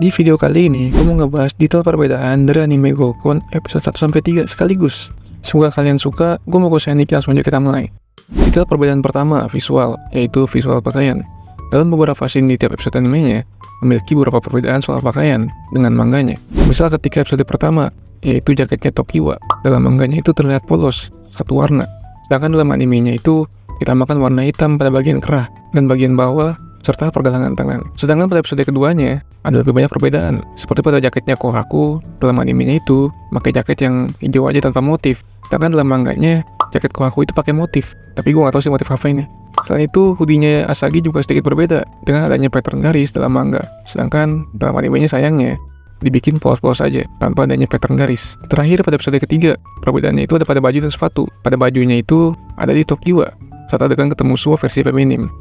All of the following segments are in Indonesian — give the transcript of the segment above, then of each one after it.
Di video kali ini, gue mau ngebahas detail perbedaan dari anime Gokon episode 1-3 sekaligus. Semoga kalian suka, gue mau kusain nih, langsung aja kita mulai. Detail perbedaan pertama, visual, yaitu visual pakaian. Dalam beberapa scene di tiap episode animenya, memiliki beberapa perbedaan soal pakaian dengan manganya. Misal ketika episode pertama, yaitu jaketnya Tokiwa, dalam manganya itu terlihat polos, satu warna. Sedangkan dalam animenya itu ditambahkan warna hitam pada bagian kerah dan bagian bawah serta pergelangan tangan. Sedangkan pada episode keduanya ada lebih banyak perbedaan. Seperti pada jaketnya Kohaku, dalam animenya itu pakai jaket yang hijau aja tanpa motif. Sedangkan dalam manganya jaket Kohaku itu pakai motif. Tapi gue gak tahu sih motif apa ini. Selain itu, hoodie-nya Asagi juga sedikit berbeda dengan adanya pattern garis dalam manga. Sedangkan dalam animenya sayangnya dibikin polos-polos saja tanpa adanya pattern garis. Terakhir pada episode ketiga, perbedaannya itu ada pada baju dan sepatu. Pada bajunya itu ada di Tokiwa saat adegan ketemu Suo versi feminim.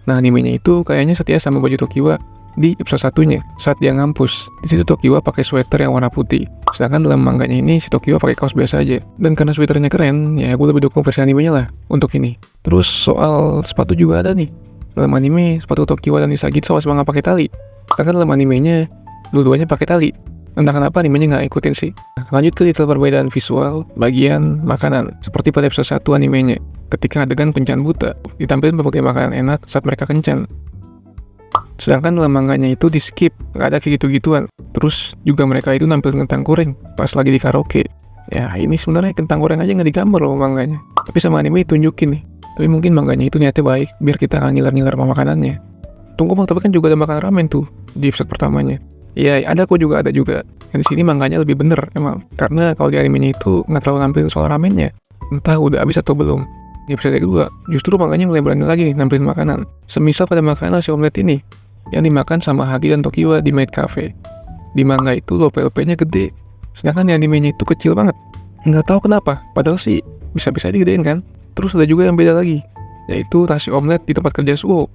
Nah, animenya itu kayaknya setia sama baju Tokiwa di episode satunya saat dia ngampus. Di situ Tokiwa pakai sweater yang warna putih. Sedangkan dalam manganya ini si Tokiwa pakai kaos biasa aja. Dan karena sweaternya keren, ya gue lebih dukung versi animenya lah untuk ini. Terus soal sepatu juga ada nih. Dalam anime sepatu Tokiwa dan Isagi itu sama-sama nggak pakai tali. Sedangkan dalam animenya dua-duanya pakai tali. Entah kenapa animenya nggak ikutin sih. Lanjut ke detail perbedaan visual bagian makanan. Seperti pada episode 1 animenya, ketika adegan kencan buta, ditampilkan berbagai makanan enak saat mereka kencan. Sedangkan dalam manganya itu di skip, nggak ada kayak gitu-gituan. Terus juga mereka itu nampilin kentang goreng pas lagi di karaoke. Ya ini sebenarnya kentang goreng aja nggak digambar loh manganya. Tapi sama anime tunjukin nih. Tapi mungkin manganya itu niatnya baik, biar kita nggak ngiler-ngiler sama makanannya. Tunggu bang, tapi kan juga ada makan ramen tuh di episode pertamanya. Iya, ada kok juga, ada juga. Yang di sini manganya lebih bener emang. Karena kalau di animenya itu nggak terlalu nampil soal ramennya. Entah udah habis atau belum. Di episode kedua, justru manganya mulai berani lagi nih nampilin makanan. Semisal pada makanan nasi omelet ini, yang dimakan sama Hagi dan Tokiwa di Maid Cafe. Di manga itu LP-nya gede, sedangkan di animenya itu kecil banget. Nggak tahu kenapa, padahal sih bisa-bisa digedein kan. Terus ada juga yang beda lagi, yaitu nasi omelet di tempat kerja Suo.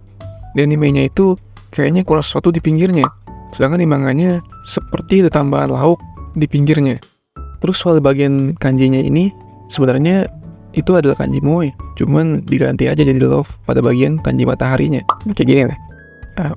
Di animenya itu kayaknya kurang sesuatu di pinggirnya. Sedangkan di manganya seperti ada tambahan lauk di pinggirnya. Terus soal bagian kanjinya ini, sebenarnya itu adalah kanji moe, cuman diganti aja jadi love pada bagian kanji mataharinya. Kayak gini lah.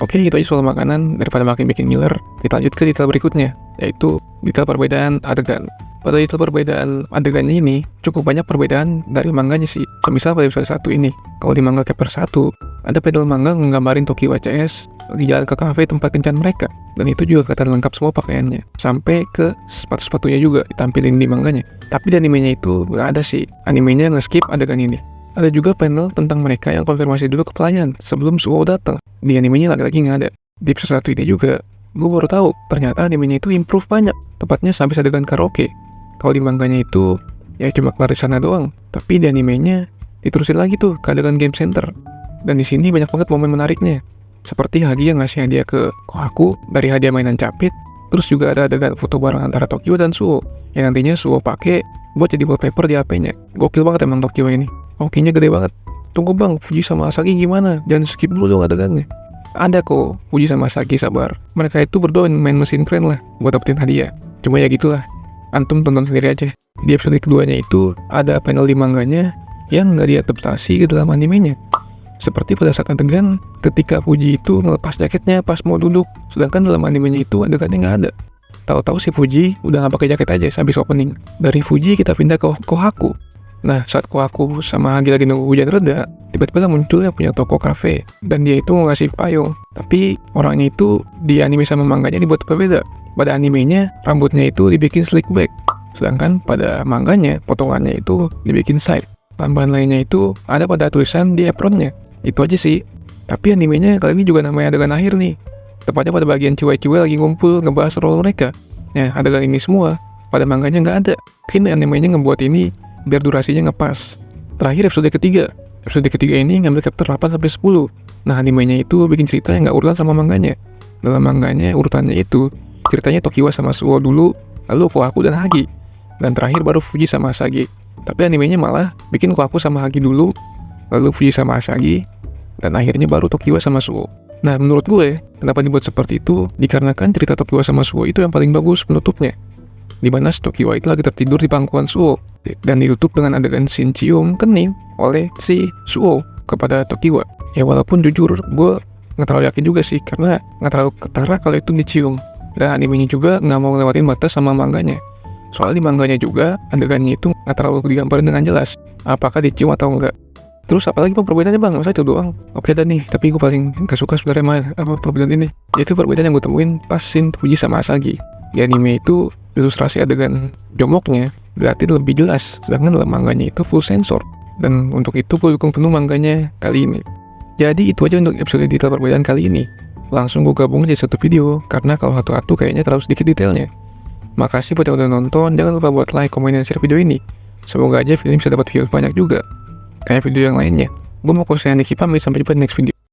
Oke, itu aja soal makanan. Daripada makin bikin ngiler, kita lanjut ke detail berikutnya, yaitu detail perbedaan adegan. Pada detail perbedaan adegannya ini, cukup banyak perbedaan dari manganya sih. Semisal pada episode 1 ini, kalau di manga chapter 1, ada pedal manga nggambarin Tokiwa CS lagi jalan ke kafe tempat kencan mereka. Dan itu juga kelihatan lengkap semua pakaiannya. Sampai ke sepatu-sepatunya juga ditampilin di manganya. Tapi di animenya itu nggak ada sih. Animenya nge-skip adegan ini. Ada juga panel tentang mereka yang konfirmasi dulu ke pelayan sebelum Suo datang. Di animenya lagi-lagi nggak ada. Di episode 1 ini juga, gue baru tahu ternyata animenya itu improve banyak. Tepatnya sampai adegan karaoke. Kalau di manganya itu ya cuma kelar di sana doang. Tapi di animenya diterusin lagi tuh ke adegan game center. Dan di sini banyak banget momen menariknya. Seperti Hagi yang ngasih hadiah ke Kohaku dari hadiah mainan capit. Terus juga ada adegan foto bareng antara Tokiwa dan Suo yang nantinya Suo pakai buat jadi wallpaper di HP-nya. Gokil banget emang Tokiwa ini. Oke-nya gede banget. Tunggu bang, Fuji sama Asagi gimana? Jangan skip dulu dong adegannya. Ada kok, Fuji sama Asagi sabar. Mereka itu berdua main mesin friend lah buat dapetin hadiah. Cuma ya gitulah. Antum tonton sendiri aja. Di episode keduanya itu ada panel di manganya yang nggak diadaptasi ke dalam animenya. Seperti pada saat adegan ketika Fuji itu ngelepas jaketnya pas mau duduk, sedangkan dalam animenya itu adegannya nggak ada. Tahu-tahu si Fuji udah nggak pakai jaket aja habis opening. Dari Fuji kita pindah ke Kohaku. Nah, saat Kohaku sama Hagi lagi nunggu hujan reda, tiba-tiba muncul yang punya toko kafe dan dia itu mau ngasih payung. Tapi orangnya itu di anime sama manganya dibuat berbeda. Pada animenya rambutnya itu dibikin slick back, sedangkan pada manganya potongannya itu dibikin side. Tambahan lainnya itu ada pada tulisan di apronnya. Itu aja sih. Tapi animenya kali ini juga namanya adegan akhir nih. Tepatnya pada bagian cewek-cewek lagi ngumpul ngebahas role mereka. Nah, adegan ini semua pada manganya nggak ada. Mungkin animenya ngebuat ini biar durasinya ngepas. Terakhir episode ketiga. Episode ketiga ini ngambil chapter 8-10. Nah, animenya itu bikin cerita yang nggak urutan sama manganya. Dalam manganya urutannya itu ceritanya Tokiwa sama Suo dulu, lalu Kohaku dan Hagi. Dan terakhir baru Fuji sama Asagi. Tapi animenya malah bikin Kohaku sama Hagi dulu, lalu Fuji sama Asagi, dan akhirnya baru Tokiwa sama Suo. Nah, menurut gue, kenapa dibuat seperti itu? Dikarenakan cerita Tokiwa sama Suo itu yang paling bagus penutupnya. Dimana Tokiwa itu lagi tertidur di pangkuan Suo, dan ditutup dengan adegan scene cium kening oleh si Suo kepada Tokiwa. Ya walaupun jujur, gue nggak terlalu yakin juga sih, karena nggak terlalu ketara kalau itu dicium. Dan animenya juga nggak mau ngelewatin batas sama manganya. Soalnya di manganya juga, adegannya itu nggak terlalu digambarin dengan jelas. Apakah dicium atau enggak. Terus apalagi perbedaannya bang? Masa itu doang? Oke dan nih, tapi gue paling gak suka sebenarnya perbedaan ini. Yaitu perbedaan yang gue temuin pas scene Fuji sama Asagi. Di anime itu, ilustrasi adegan jongkoknya berarti lebih jelas. Sedangkan dalam manganya itu full sensor. Dan untuk itu gue dukung penuh manganya kali ini. Jadi itu aja untuk episode detail perbedaan kali ini. Langsung gue gabung jadi satu video, karena kalau satu-satu kayaknya terlalu sedikit detailnya. Makasih buat yang udah nonton, jangan lupa buat like, komen, dan share video ini. Semoga aja video ini bisa dapat views banyak juga kayak video yang lainnya. Gue mau kusahin Niki pamit, sampai jumpa di next video.